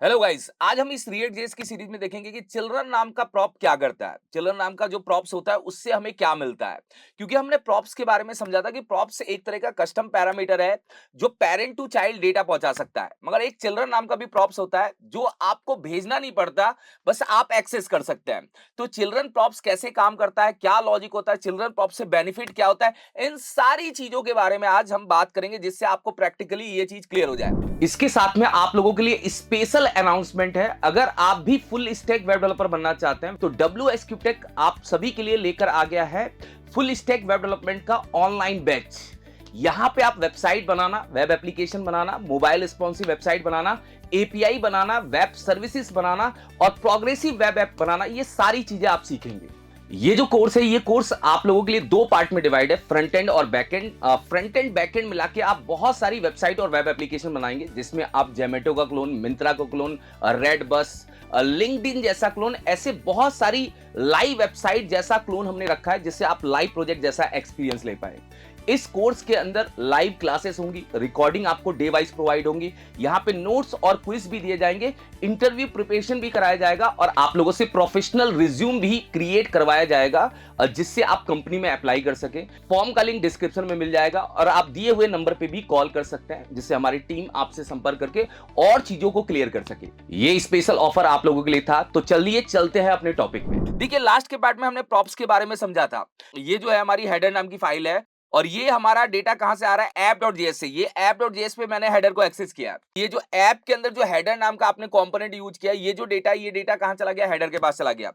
Hello guys, आज हम इस रिएक्ट जेस की सीरीज में देखेंगे कि चिल्ड्रन नाम का प्रॉप क्या करता है। चिल्ड्रन नाम का जो प्रॉप्स होता है उससे हमें क्या मिलता है। क्योंकि हमने प्रॉप्स के बारे में समझा था कि प्रॉप्स एक तरह का कस्टम पैरामीटर है जो पेरेंट टू चाइल्ड डेटा पहुंचा सकता है। मगर एक चिल्ड्रन नाम का भी प्रॉप्स होता है जो आपको भेजना नहीं पड़ता, बस आप एक्सेस कर सकते हैं। तो चिल्ड्रन प्रॉप्स कैसे काम करता है, क्या लॉजिक होता है, चिल्ड्रन प्रॉप्स से बेनिफिट क्या होता है, इन सारी चीजों के बारे में आज हम बात करेंगे जिससे आपको प्रैक्टिकली ये चीज क्लियर हो जाए। इसके साथ में आप लोगों के लिए स्पेशल अनाउंसमेंट है। अगर आप भी फुल स्टैक वेब डेवलपर बनना चाहते हैं तो WSQ टेक आप सभी के लिए लेकर आ गया है फुल स्टैक वेब डेवलपमेंट का ऑनलाइन बैच। यहां पे आप वेबसाइट बनाना, वेब एप्लीकेशन बनाना, मोबाइल रिस्पॉन्सिव वेबसाइट बनाना, एपीआई बनाना, वेब सर्विसेज बनाना और प्रोग्रेसिव वेब ऐप बनाना, ये सारी चीजें आप सीखेंगे। ये जो कोर्स है, ये कोर्स आप लोगों के लिए दो पार्ट में डिवाइड है, फ्रंट एंड और back and. Front end back and मिला के आप बहुत सारी वेबसाइट और वेब एप्लीकेशन बनाएंगे जिसमें आप जोमेटो का क्लोन, मिंत्रा का क्लोन, रेड बस, लिंक्डइन जैसा क्लोन, ऐसे बहुत सारी लाइव वेबसाइट जैसा क्लोन हमने रखा है जिससे आप लाइव प्रोजेक्ट जैसा एक्सपीरियंस ले पाए। इस कोर्स के अंदर लाइव क्लासेस होंगी, रिकॉर्डिंग आपको डे वाइज प्रोवाइड होंगी, यहाँ पे नोट्स और क्विज भी दिए जाएंगे, इंटरव्यू प्रिपरेशन भी कराया जाएगा और आप लोगों से प्रोफेशनल रिज्यूम भी क्रिएट करवाया जाएगा जिससे आप कंपनी में अप्लाई कर सके। फॉर्म का लिंक डिस्क्रिप्शन में मिल जाएगा और आप दिए हुए नंबर पे भी कॉल कर सकते हैं जिससे हमारी टीम आपसे संपर्क करके और चीजों को क्लियर कर सके। ये स्पेशल ऑफर आप लोगों के लिए था, तो चलिए चलते हैं अपने टॉपिक में। देखिए, लास्ट के पार्ट में हमने प्रॉप्स के बारे में समझा था। ये जो है हमारी हेडर नाम की फाइल है और ये हमारा डेटा कहां से आ रहा है, app.js से। ये app.js पे मैंने हेडर को एक्सेस किया। ये जो ऐप के अंदर जो हेडर नाम का आपने कंपोनेंट यूज किया, ये डेटा कहां चला गया, हेडर के पास चला गया।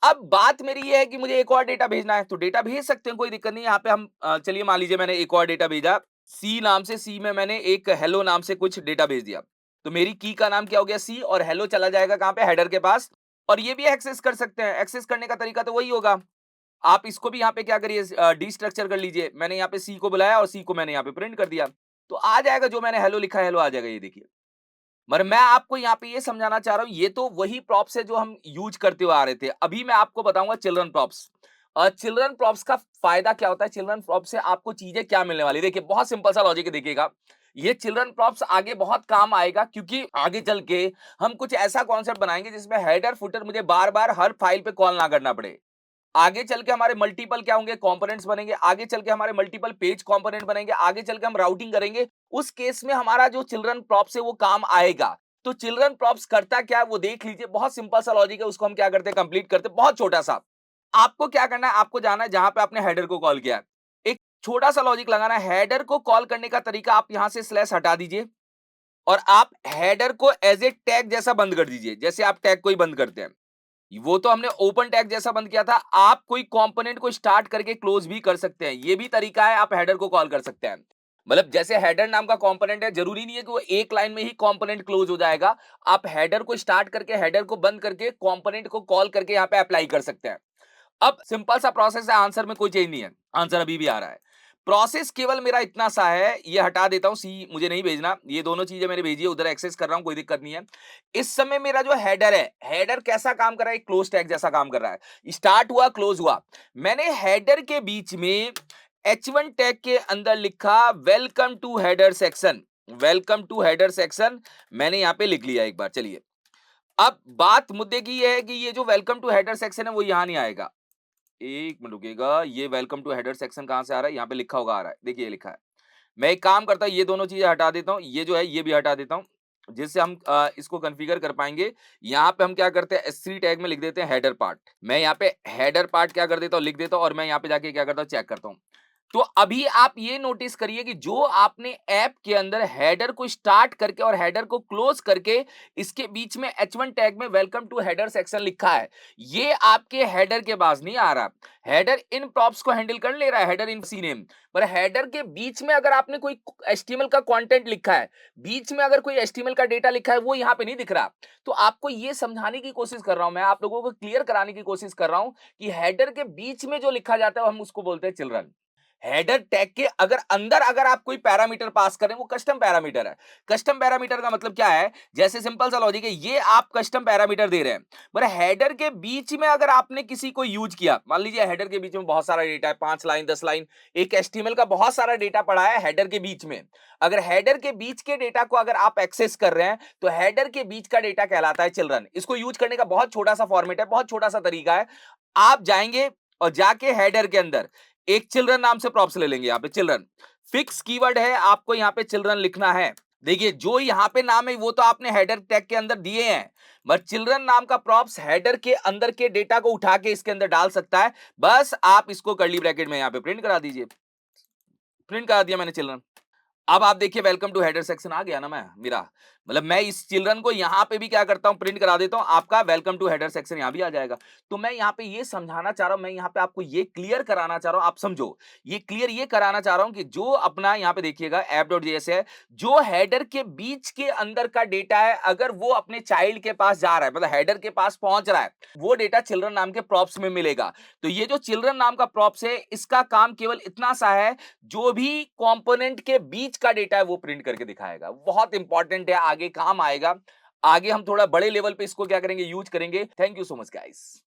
अब बात मेरी ये है कि मुझे एक और डेटा भेजना है, तो डेटा भेज सकते हैं, कोई दिक्कत नहीं। यहाँ पे हम चलिए मान लीजिए मैंने एक और डेटा भेजा, सी नाम से। सी में मैंने एक हेलो नाम से कुछ डेटा भेज दिया, तो मेरी की का नाम क्या हो गया, सी, और हेलो चला जाएगा कहां पे, हेडर के पास। और ये भी एक्सेस कर सकते हैं। एक्सेस करने का तरीका तो वही होगा, आप इसको भी यहाँ पे क्या करिए, डिस्ट्रक्चर कर लीजिए। मैंने यहाँ पे सी को बुलाया और सी को मैंने यहाँ पे प्रिंट कर दिया, तो आ जाएगा जो मैंने हेलो लिखा है, हेलो आ जाएगा, ये देखिए। मगर मैं आपको यहाँ पे ये समझाना चाह रहा हूँ, ये तो वही प्रॉप्स है जो हम यूज करते हुए आ रहे थे। अभी मैं आपको बताऊंगा चिल्ड्रन प्रॉप्स। चिल्ड्रन प्रॉप्स का फायदा क्या होता है, चिल्ड्रन प्रॉप्स से आपको चीजें क्या मिलने वाली। देखिए, बहुत सिंपल सा लॉजिक है, देखिएगा। ये चिल्ड्रन प्रॉप्स आगे बहुत काम आएगा क्योंकि आगे चल के हम कुछ ऐसा कॉन्सेप्ट बनाएंगे जिसमें हेडर फुटर मुझे बार बार हर फाइल पे कॉल ना करना पड़े। आगे चल के हमारे मल्टीपल क्या होंगे, कंपोनेंट्स बनेंगे। आगे चल के हमारे मल्टीपल पेज कंपोनेंट बनेंगे। आगे चल के हम राउटिंग करेंगे। उस केस में हमारा जो चिल्ड्रन प्रॉप्स है वो काम आएगा। तो चिल्ड्रन प्रॉप्स करता क्या है वो देख लीजिए। बहुत सिंपल सा लॉजिक है, उसको हम क्या करते हैं, कंप्लीट करते हैं, बहुत छोटा सा। आपको क्या करना है, आपको जाना है जहां पे आपने हेडर को कॉल किया है। एक छोटा सा लॉजिक लगाना है। हेडर को कॉल करने का तरीका, आप यहां से स्लैश हटा दीजिए और आप हेडर को एज ए टैग जैसा बंद कर दीजिए, जैसे आप टैग कोई बंद करते हैं। वो तो हमने ओपन टैग जैसा बंद किया था। आप कोई कंपोनेंट को स्टार्ट करके क्लोज भी कर सकते हैं, ये भी तरीका है, आप हेडर को कॉल कर सकते हैं। मतलब जैसे हेडर नाम का कंपोनेंट है, जरूरी नहीं है कि वो एक लाइन में ही कंपोनेंट क्लोज हो जाएगा। आप हेडर को स्टार्ट करके, हेडर को बंद करके, कंपोनेंट को कॉल करके यहाँ पे अप्लाई कर सकते हैं। अब सिंपल सा प्रोसेस है, आंसर में कोई चेंज नहीं है, आंसर अभी भी आ रहा है। प्रोसेस केवल मेरा इतना सा है, ये हटा देता हूं, सी मुझे नहीं भेजना, ये दोनों चीजें मैंने भेजी है, उधर एक्सेस कर रहा हूं, कोई दिक्कत नहीं है। इस समय मेरा जो हेडर है, हेडर कैसा काम कर रहा है, क्लोज टैग जैसा काम कर रहा है। स्टार्ट हुआ, क्लोज हुआ। मैंने हेडर के बीच में H1 टैग के अंदर लिखा welcome to header section. Welcome to header section मैंने यहां पे लिख लिया एक बार। चलिए, अब बात मुद्दे की यह है कि ये जो वेलकम टू हेडर सेक्शन है वो यहां नहीं आएगा। एक मिनट रुकिएगा, ये वेलकम टू हेडर सेक्शन कहां से आ रहा है, यहाँ पे लिखा होगा आ रहा है, देखिए ये लिखा है। मैं एक काम करता हूँ, ये दोनों चीजें हटा देता हूँ, ये जो है ये भी हटा देता हूँ, जिससे हम इसको कॉन्फ़िगर कर पाएंगे। यहाँ पे हम क्या करते हैं, S3 टैग में लिख देते हैं हेडर पार्ट। मैं यहाँ पे हेडर पार्ट क्या कर देता हूँ, लिख देता हूँ और मैं यहाँ पे जाके क्या करता हूँ, चेक करता हूँ। तो अभी आप ये नोटिस करिए कि जो आपने ऐप के अंदर हेडर को स्टार्ट करके और हेडर को क्लोज करके इसके बीच में H1 टैग में वेलकम टू हेडर सेक्शन लिखा है, ये आपके हेडर के पास नहीं आ रहा। हेडर इन प्रॉप्स को हैंडल कर ले रहा है, हेडर इन सी नेम, पर हेडर के बीच में अगर आपने कोई HTML का कंटेंट लिखा है, बीच में अगर कोई HTML का डेटा लिखा है, वो यहाँ पे नहीं दिख रहा। तो आपको ये समझाने की कोशिश कर रहा हूं मैं, आप लोगों को क्लियर कराने की कोशिश कर रहा हूं कि हेडर के बीच में जो लिखा जाता है हम उसको बोलते हैं चिल्ड्रन। हेडर टैग के अगर आप कोई पैरामीटर पास करें, वो कस्टम पैरामीटर है। कस्टम पैरामीटर का मतलब क्या है? जैसे सिंपल सा लॉजिक है, ये आप कस्टम पैरामीटर दे रहे हैं, पर हेडर के बीच में अगर आपने किसी को यूज किया, मान लीजिए हेडर के बीच में बहुत सारा डेटा है, 5 लाइन 10 लाइन, एक एचटीएमएल का बहुत सारा डेटा पड़ा है हेडर के बीच में। अगर हेडर के बीच के डेटा को अगर आप एक्सेस कर रहे हैं, तो हेडर के बीच का डेटा कहलाता है चिल्ड्रन। इसको यूज करने का बहुत छोटा सा फॉर्मेट है, बहुत छोटा सा तरीका है। आप जाएंगे और जाके हेडर के अंदर एक चिल्ड्रन नाम से प्रॉप्स ले लेंगे। यहाँ पे चिल्ड्रन फिक्स कीवर्ड है, आपको यहाँ पे चिल्ड्रन लिखना है। देखिए जो यहाँ पे नाम है वो तो आपने हेडर टैग के अंदर दिए हैं, बट चिल्ड्रन नाम का प्रॉप्स हेडर के अंदर के डेटा को उठा के इसके अंदर डाल सकता है। बस आप इसको कर्ली ब्रैकेट में यहाँ पे प्रिंट करा दीजिए। प्रिंट करा दिया मैंने चिल्ड्रन। अब आप देखिए वेलकम टू हेडर सेक्शन आ गया ना, मैं मेरा मतलब मैं इस चिल्ड्रन को यहां पे भी क्या करता हूं, प्रिंट करा देता हूं, आपका वेलकम टू हेडर सेक्शन यहां भी आ जाएगा। तो मैं यहां पे ये समझाना चाह रहा हूं, मैं यहां पे आपको ये क्लियर कराना चाह रहा हूं, आप समझो, ये क्लियर ये कराना चाह रहा हूं कि जो अपना यहां पे देखिएगा app.js है, जो हेडर के बीच के अंदर का डेटा है, अगर वो अपने चाइल्ड के पास जा रहा है, मतलब हेडर के पास पहुंच रहा है, वो डेटा चिल्ड्रन नाम के प्रॉप्स में मिलेगा। तो ये जो चिल्ड्रन नाम का प्रॉप्स है, इसका काम केवल इतना सा है, जो भी कंपोनेंट के बीच का डेटा है वो प्रिंट करके दिखाएगा। बहुत इंपॉर्टेंट है, आगे काम आएगा। आगे हम थोड़ा बड़े लेवल पे इसको क्या करेंगे, यूज करेंगे। Thank you so much guys.